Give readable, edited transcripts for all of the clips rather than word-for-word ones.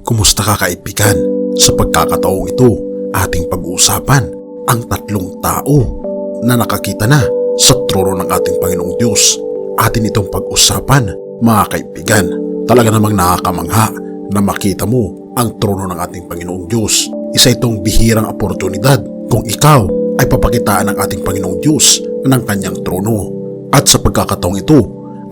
Kumusta ka kaibigan? Sa pagkakataong ito, ating pag-uusapan ang tatlong tao na nakakita na sa trono ng ating Panginoong Diyos. Atin itong pag-usapan, mga kaibigan. Talaga namang nakakamangha na makita mo ang trono ng ating Panginoong Diyos. Isa itong bihirang oportunidad kung ikaw ay papakitaan ng ating Panginoong Diyos ng kanyang trono. At sa pagkakataong ito,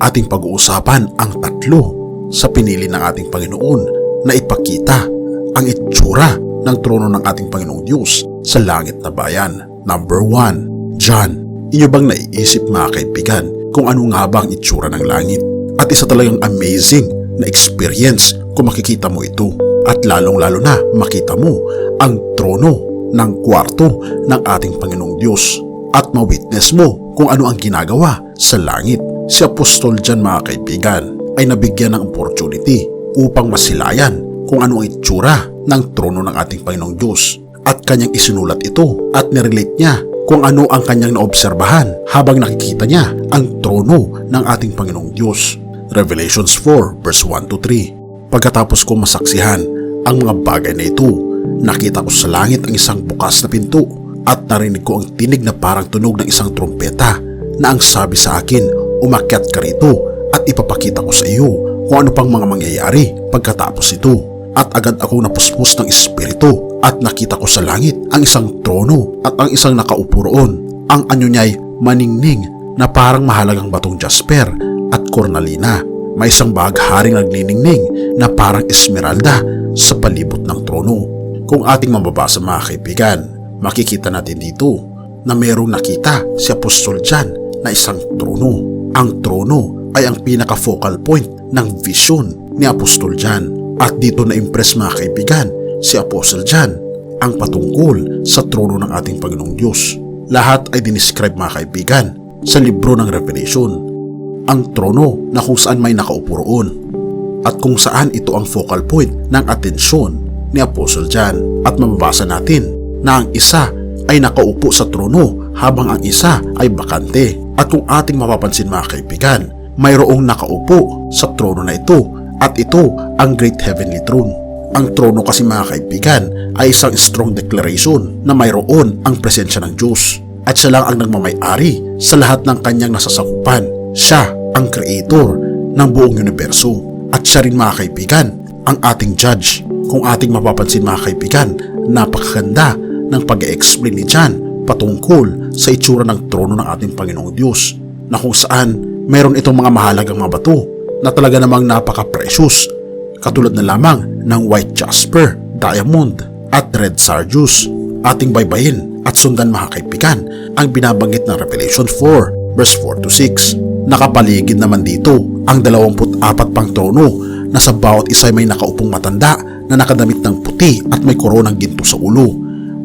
ating pag-uusapan ang tatlo sa pinili ng ating Panginoon na ipakita ang itsura ng trono ng ating Panginoong Diyos sa langit na bayan. Number 1, John. Inyo bang naiisip mga kaibigan kung ano nga ba ang itsura ng langit? At isa talagang amazing na experience kung makikita mo ito. At lalong-lalo na makita mo ang trono ng kwarto ng ating Panginoong Diyos. At ma-witness mo kung ano ang ginagawa sa langit. Si Apostol John mga kaibigan ay nabigyan ng opportunity upang masilayan kung ano ang itsura ng trono ng ating Panginoong Diyos. At kanyang isinulat ito at nirelate niya kung ano ang kanyang naobserbahan habang nakikita niya ang trono ng ating Panginoong Diyos. Revelations 4 verse 1 to 3. Pagkatapos ko masaksihan ang mga bagay na ito, nakita ko sa langit ang isang bukas na pinto at narinig ko ang tinig na parang tunog ng isang trompeta na ang sabi sa akin, umakyat ka rito at ipapakita ko sa iyo kung ano pang mga mangyayari pagkatapos ito. At agad akong napuspos ng espiritu at nakita ko sa langit ang isang trono at ang isang nakaupo roon. Ang anyo niya'y maningning na parang mahalagang batong jasper at cornalina. May isang bagharing nagniningning na parang esmeralda sa palibot ng trono. Kung ating mababasa mga kaibigan, makikita natin dito na mayroong nakita si Apostol John na isang trono. Ang trono ay ang pinaka-focal point ng vision ni Apostol John. At dito na-impress mga kaibigan si Apostle John ang patungkol sa trono ng ating Panginoong Diyos. Lahat ay dinescribe mga kaibigan sa libro ng Revelation. Ang trono na kung saan may nakaupo roon at kung saan ito ang focal point ng atensyon ni Apostle John. At mababasa natin na ang isa ay nakaupo sa trono habang ang isa ay bakante. At kung ating mapapansin mga kaibigan, mayroong nakaupo sa trono na ito. At ito ang Great Heavenly Throne. Ang trono kasi mga kaibigan ay isang strong declaration na mayroon ang presensya ng Diyos. At siya lang ang nagmamay-ari sa lahat ng kanyang nasasakupan. Siya ang creator ng buong universo. At siya rin mga kaibigan ang ating judge. Kung ating mapapansin mga kaibigan, napakaganda ng pag-e-explain ni John patungkol sa itsura ng trono ng ating Panginoong Diyos. Na kung saan mayroon itong mga mahalagang mga bato na talaga namang napaka-precious, katulad na lamang ng white jasper, diamond at red sardius. Ating baybayin at sundan mga kaibigan ang binabanggit ng Revelation 4 verse 4 to 6. Nakapaligid naman dito ang 24 pang trono na sa bawat isa may nakaupong matanda na nakadamit ng puti at may koronang ginto sa ulo.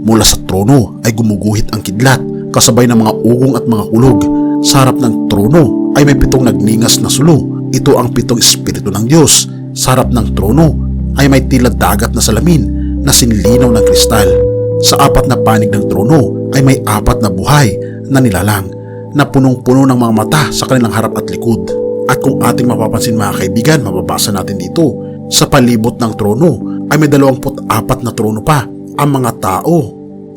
Mula sa trono ay gumuguhit ang kidlat kasabay ng mga ugong at mga kulog. Sa harap ng trono ay may 7 nagningas na sulo. Ito ang 7 espiritu ng Diyos. Sa harap ng trono ay may tila dagat na salamin na sinilinaw ng kristal. Sa 4 na panig ng trono ay may 4 na buhay na nilalang na punong-puno ng mga mata sa kanilang harap at likod. At kung ating mapapansin mga kaibigan, mababasa natin dito, sa palibot ng trono ay may 24 na trono pa. Ang mga tao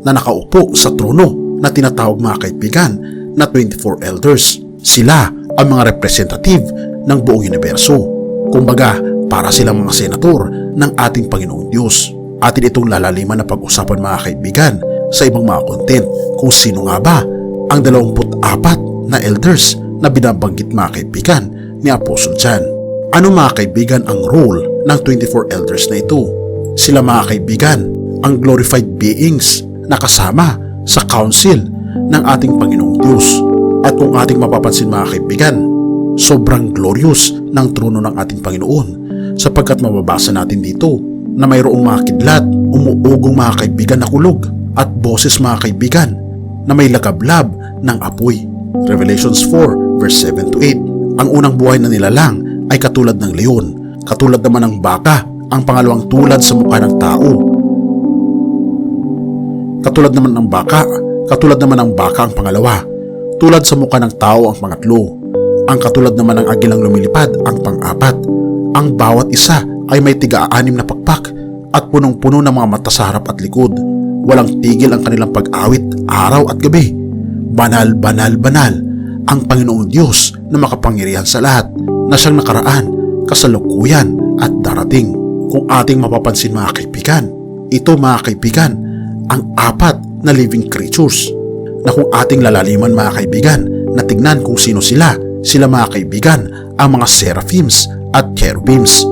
na nakaupo sa trono na tinatawag mga kaibigan na 24 elders. Sila ang mga representative ng buong universo. Kumbaga, para silang mga senator ng ating Panginoong Diyos. Atin itong lalaliman na pag-usapan mga kaibigan sa ibang mga content kung sino nga ba ang 24 na elders na binabanggit mga kaibigan ni Apostle John. Ano mga kaibigan ang role ng 24 elders na ito? Sila mga kaibigan ang glorified beings na kasama sa council ng ating Panginoong Diyos. At kung ating mapapansin mga kaibigan, sobrang glorious ng trono ng ating Panginoon sapagkat mababasa natin dito na mayroong mga kidlat, umuugong mga kaibigan na kulog at boses mga kaibigan na may lagablab ng apoy. Revelations 4 verse 7 to 8. Ang unang buhay na nilalang ay katulad ng leon, katulad naman ng baka, ang pangalawang tulad sa mukha ng tao. Katulad naman ng baka ang pangalawa, tulad sa mukha ng tao ang pangatlo. Ang katulad naman ng agilang lumilipad ang pang-4. Ang bawat isa ay may 6 na pakpak at punong-puno ng mga mata sa harap at likod. Walang tigil ang kanilang pag-awit araw at gabi. Banal, banal, banal ang Panginoong Diyos na makapangyarihan sa lahat, na siyang nakaraan, kasalukuyan at darating. Kung ating mapapansin mga kaibigan, ito mga kaibigan ang apat na living creatures na kung ating lalaliman mga kaibigan na tignan kung sino sila mga kaibigan ang mga seraphims at cherubims.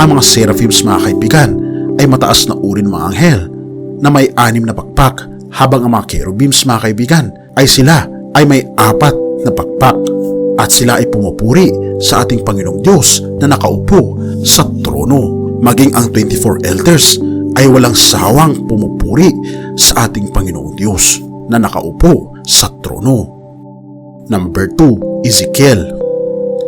Ang mga seraphims mga kaibigan ay mataas na uri ng mga anghel na may 6 na pakpak, habang ang mga cherubims mga kaibigan ay sila ay may 4 na pakpak, at sila ay pumupuri sa ating Panginoong Diyos na nakaupo sa trono. Maging ang 24 elders ay walang sawang pumupuri sa ating Panginoong Diyos na nakaupo sa trono. Number 2, Ezekiel.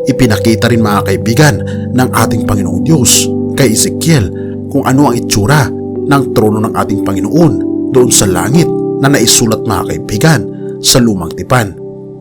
Ipinakita rin mga kaibigan ng ating Panginoong Diyos kay Ezekiel kung ano ang itsura ng trono ng ating Panginoon doon sa langit na naisulat mga kaibigan sa lumang tipan.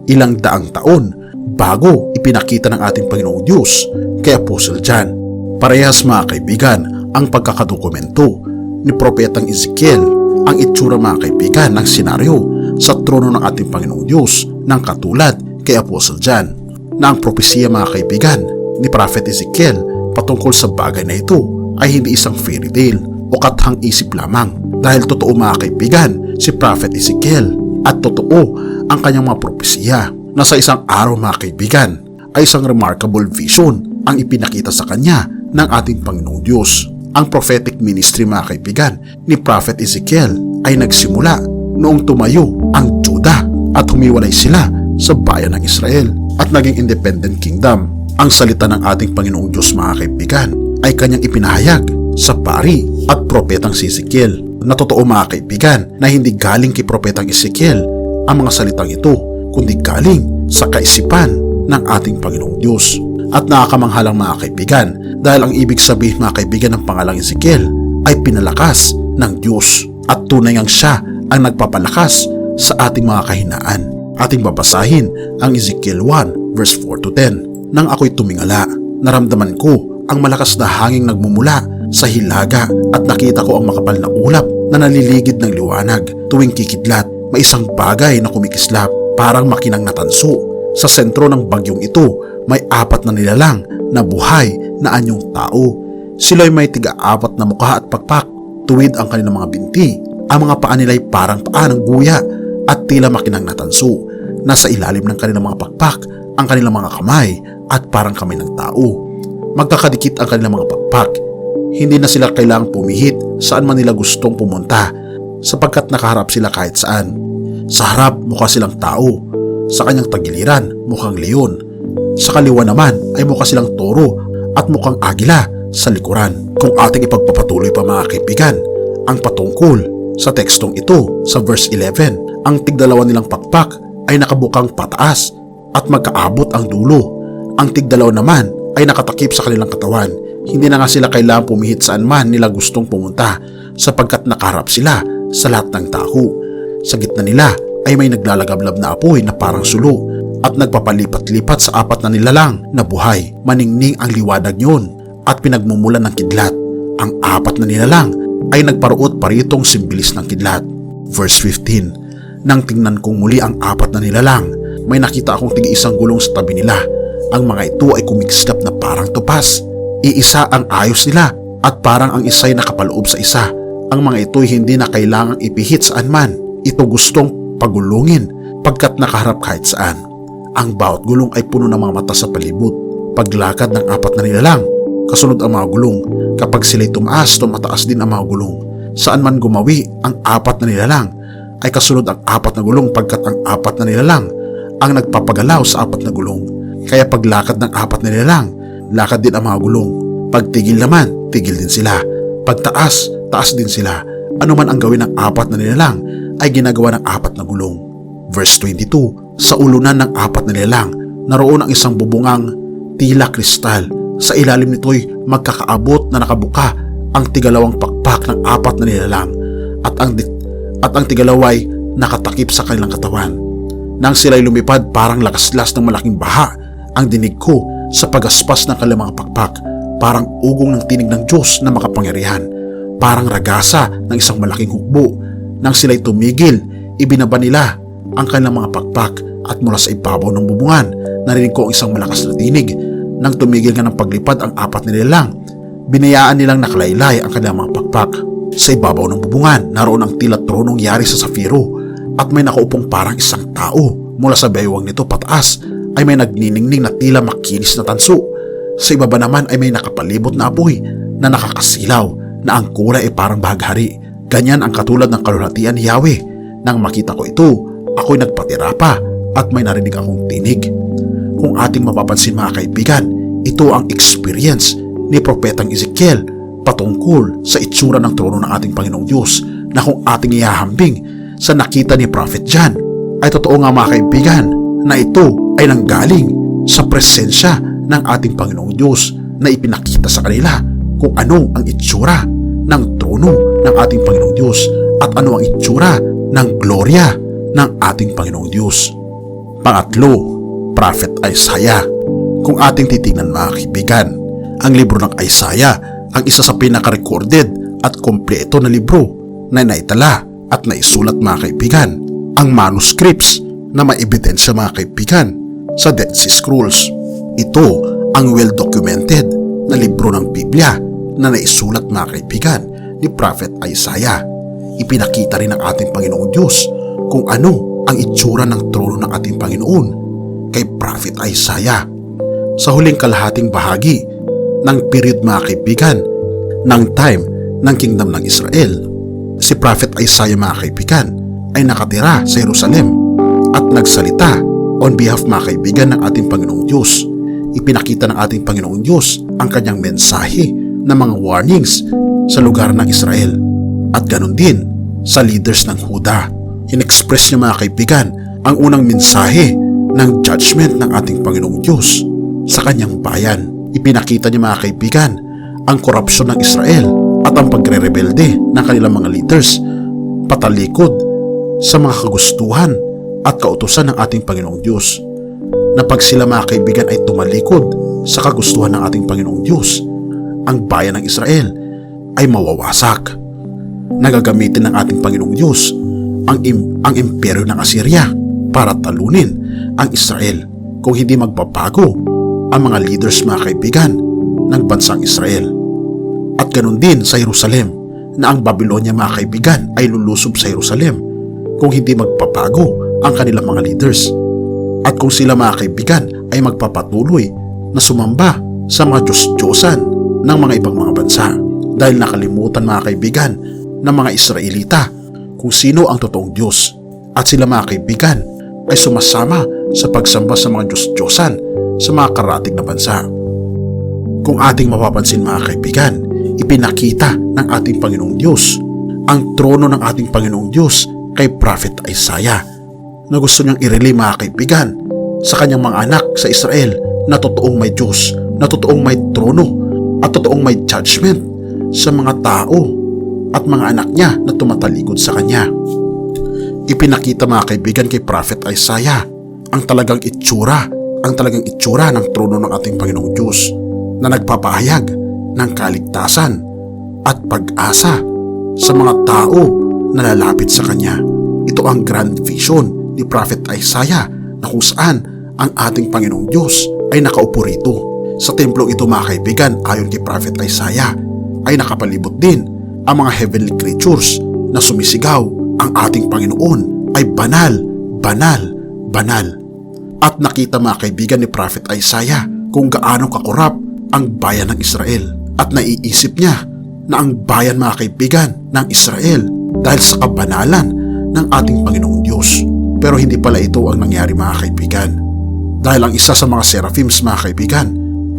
Ilang daang taon bago ipinakita ng ating Panginoong Diyos kay Apostle John. Parehas mga kaibigan ang pagkakadokumento ni Propetang Ezekiel ang itsura mga kaibigan ng senaryo sa trono ng ating Panginoong Diyos ng katulad kay Apostle John, na ang propesiya mga kaibigan ni Prophet Ezekiel patungkol sa bagay na ito ay hindi isang fairy tale o kathang isip lamang, dahil totoo mga kaibigan si Prophet Ezekiel at totoo ang kanyang mga propesiya na sa isang araw mga kaibigan ay isang remarkable vision ang ipinakita sa kanya ng ating Panginoong Diyos. Ang prophetic ministry mga kaibigan ni Prophet Ezekiel ay nagsimula noong tumayo ang Judah at humiwalay sila sa bayan ng Israel at naging independent kingdom. Ang salita ng ating Panginoong Diyos mga kaibigan ay kanyang ipinahayag sa pari at propetang si Ezekiel, na totoo mga kaibigan na hindi galing kay propetang Ezekiel ang mga salitang ito, kundi galing sa kaisipan ng ating Panginoong Diyos. At nakakamanghalang mga kaibigan dahil ang ibig sabihin mga kaibigan ng pangalang Ezekiel ay pinalakas ng Diyos, at tunay ngang siya ang nagpapalakas sa ating mga kahinaan. Ating babasahin ang Ezekiel 1 verse 4 to 10. Nang ako'y tumingala, naramdaman ko ang malakas na hanging nagmumula sa hilaga at nakita ko ang makapal na ulap na naliligid ng liwanag. Tuwing kikidlat, may isang bagay na kumikislap, parang makinang natanso. Sa sentro ng bagyong ito, may 4 na nilalang na buhay na anyong tao. Sila'y may 4 na mukha at pakpak. Tuwid ang kanilang mga binti. Ang mga paa nila'y parang paa ng guya at tila makinang natanso. Nasa ilalim ng kanilang mga pakpak ang kanilang mga kamay at parang kamay ng tao. Magkakadikit ang kanilang mga pakpak. Hindi na sila kailangang pumihit saan man nila gustong pumunta, sapagkat nakaharap sila kahit saan. Sa harap mukha silang tao, sa kanyang tagiliran mukhang leon, sa kaliwa naman ay mukha silang toro at mukhang agila sa likuran. Kung ating ipagpapatuloy pa mga kaibigan ang patungkol sa tekstong ito sa verse 11, ang tigdalawa nilang pakpak ay nakabukang pataas at magkaabot ang dulo. Ang tigdalaw naman ay nakatakip sa kanilang katawan. Hindi na nga sila kailangang pumihit saan man nila gustong pumunta, sapagkat nakaharap sila sa lahat ng tao. Sa gitna nila ay may naglalagablab na apoy na parang sulo at nagpapalipat-lipat sa 4 na nilalang na buhay. Maningning ang liwanag niyon at pinagmumulan ng kidlat. Ang 4 na nilalang ay nagparuot paritong simbilis ng kidlat. Verse 15. Nang tingnan kong muli ang 4 na nilalang, may nakita akong tig-isang gulong sa tabi nila. Ang mga ito ay kumikislap na parang tupas. Iisa ang ayos nila at parang ang isa'y nakapaloob sa isa. Ang mga ito'y hindi na kailangang ipihit saan man. Ito gustong pagulungin pagkat nakaharap kahit saan. Ang bawat gulong ay puno ng mga mata sa palibot. Paglakad ng 4 na nilalang, kasunod ang mga gulong. Kapag sila'y tumaas, tumataas din ang mga gulong. Saan man gumawi ang 4 na nilalang, ay kasunod ang 4 na gulong, pagkat ang 4 na nilalang ang nagpapagalaw sa 4 na gulong. Kaya paglakad ng 4 na nilalang, lakad din ang mga gulong. Pagtigil naman, tigil din sila. Pagtaas, taas din sila. Ano man ang gawin ng 4 na nilalang ay ginagawa ng 4 na gulong. Verse 22. Sa ulunan ng 4 na nilalang, naroon ang isang bubungang tila kristal. Sa ilalim nito'y magkakaabot na nakabuka ang tigalawang pakpak ng 4 na nilalang, at ang tigalaway nakatakip sa kanilang katawan. Nang sila'y lumipad, parang lakaslas ng malaking baha ang dinig ko sa pagaspas ng kanilang mga pakpak, parang ugong ng tinig ng Diyos na makapangyarihan. parang ragasa ng isang malaking hukbo. Nang sila'y tumigil, ibinaba nila ang kanilang mga pakpak at mula sa ibabaw ng bubungan, narinig ko ang isang malakas na tinig. Nang tumigil nga ng paglipad ang apat na nilalang, binayaan nilang nakalaylay ang kanilang mga pakpak. Sa ibabaw ng bubungan, naroon ang tila tronong yari sa safiro at may nakaupong parang isang tao. Mula sa baywang nito pataas ay may nagniningning na tila makinis na tanso. Sa ibaba naman ay may nakapalibot na apoy na nakakasilaw na ang kulay ay parang bahaghari. Ganyan ang katulad ng kalulatian ni Yahweh. Nang makita ko ito, ako'y nagpatira pa at may narinig akong tinig. Kung ating mapapansin mga kaibigan, ito ang experience ni Propetang Ezekiel patungkol sa itsura ng trono ng ating Panginoong Diyos, na kung ating ihahambing sa nakita ni Prophet John, ay totoo nga mga kaibigan na ito ay nanggaling sa presensya ng ating Panginoong Diyos na ipinakita sa kanila kung ano ang itsura ng trono ng ating Panginoong Diyos at ano ang itsura ng gloria ng ating Panginoong Diyos. Pangatlo, Prophet Isaiah. Kung ating titingnan mga kaibigan, ang libro ng Isaiah ang isa sa pinaka-recorded at kompleto na libro na naitala at naisulat mga kaibigan. Ang manuscripts na may ebidensya mga kaibigan sa Dead Sea Scrolls. Ito ang well-documented na libro ng Biblia na naisulat mga kaibigan ni Prophet Isaiah. Ipinakita rin ng ating Panginoong Diyos kung ano ang itsura ng trono ng ating Panginoon kay Prophet Isaiah. Sa huling kalahating bahagi ng period mga kaibigan ng time ng Kingdom ng Israel, si Prophet Isaiah mga kaibigan ay nakatira sa Jerusalem at nagsalita on behalf mga kaibigan ng ating Panginoong Diyos. Ipinakita ng ating Panginoong Diyos ang kanyang mensahe ng mga warnings sa lugar ng Israel at ganun din sa leaders ng Huda. In-express niya mga kaibigan ang unang mensahe ng judgment ng ating Panginoong Diyos sa kanyang bayan. Ipinakita niya mga kaibigan ang korupsyon ng Israel at ang pagre-rebelde ng kanilang mga leaders patalikod sa mga kagustuhan at kautusan ng ating Panginoong Diyos, na pag sila mga kaibigan ay tumalikod sa kagustuhan ng ating Panginoong Diyos, ang bayan ng Israel ay mawawasak. Nagagamitin ng ating Panginoong Diyos ang imperyo ng Assyria para talunin ang Israel kung hindi magbabago ang mga leaders mga kaibigan ng bansang Israel. At ganun din sa Jerusalem, na ang Babylonia mga kaibigan ay lulusob sa Jerusalem kung hindi magpapago ang kanilang mga leaders, at kung sila mga kaibigan ay magpapatuloy na sumamba sa mga Diyos-Diyosan ng mga ibang mga bansa, dahil nakalimutan mga kaibigan ng mga Israelita kung sino ang totoong Diyos, at sila mga kaibigan ay sumasama sa pagsamba sa mga Diyos-Diyosan sa mga karatig na bansa. Kung ating mapapansin mga kaibigan, ipinakita ng ating Panginoong Diyos ang trono ng ating Panginoong Diyos kay Prophet Isaiah, na gusto niyang i-relay mga kaibigan sa kanyang mga anak sa Israel na totoong may Diyos, na totoong may trono at totoong may judgment sa mga tao at mga anak niya na tumatalikod sa kanya. Ipinakita mga kaibigan kay Prophet Isaiah ang talagang itsura ng trono ng ating Panginoong Diyos, na nagpapahayag ng kaligtasan at pag-asa sa mga tao na lalapit sa kanya. Ito ang grand vision ni Prophet Isaiah, na kung saan ang ating Panginoong Diyos ay nakaupo rito. Sa templong ito mga kaibigan, ayon kay Prophet Isaiah, ay nakapalibot din ang mga heavenly creatures na sumisigaw, ang ating Panginoon ay banal, banal, banal. At nakita mga kaibigan ni Prophet Isaiah kung gaano kakorap ang bayan ng Israel, at naiisip niya na ang bayan mga kaibigan ng Israel dahil sa kabanalan ng ating Panginoong Diyos. Pero hindi pala ito ang nangyari mga kaibigan, dahil ang isa sa mga seraphims mga kaibigan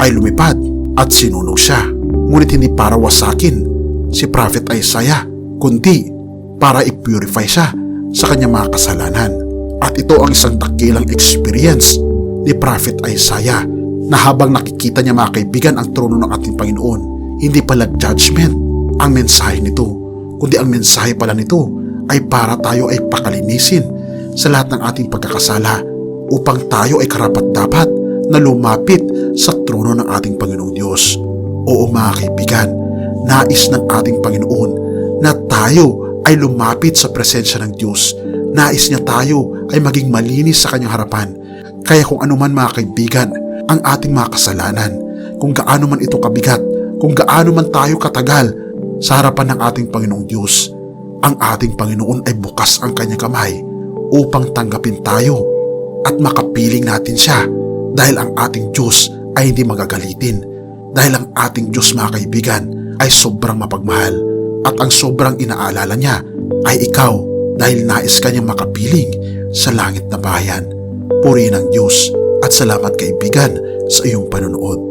ay lumipad at sinunog siya. Ngunit hindi para wasakin si Prophet Isaiah, kundi para i-purify siya sa kanyang mga kasalanan. At ito ang isang dakilang experience ni Prophet Isaiah, na habang nakikita niya mga kaibigan ang trono ng ating Panginoon, hindi pala judgment ang mensahe nito, kundi ang mensahe pala nito ay para tayo ay pakalinisin sa lahat ng ating pagkakasala, upang tayo ay karapat-dapat na lumapit sa trono ng ating Panginoong Diyos. Oo mga kaibigan, Nais ng ating Panginoon na tayo ay lumapit sa presensya ng Diyos. Nais niya tayo ay maging malinis sa kanyang harapan. Kaya kung ano man mga kaibigan ang ating mga kasalanan, kung gaano man ito kabigat, kung gaano man tayo katagal sa harapan ng ating Panginoong Diyos, ang ating Panginoon ay bukas ang kanyang kamay upang tanggapin tayo at makapiling natin siya, dahil ang ating Diyos ay hindi magagalitin, dahil ang ating Diyos mga kaibigan ay sobrang mapagmahal, at ang sobrang inaalala niya ay ikaw, dahil nais kanyang makapiling sa langit na bayan. Purihin ang Diyos at salamat kaibigan sa iyong panonood.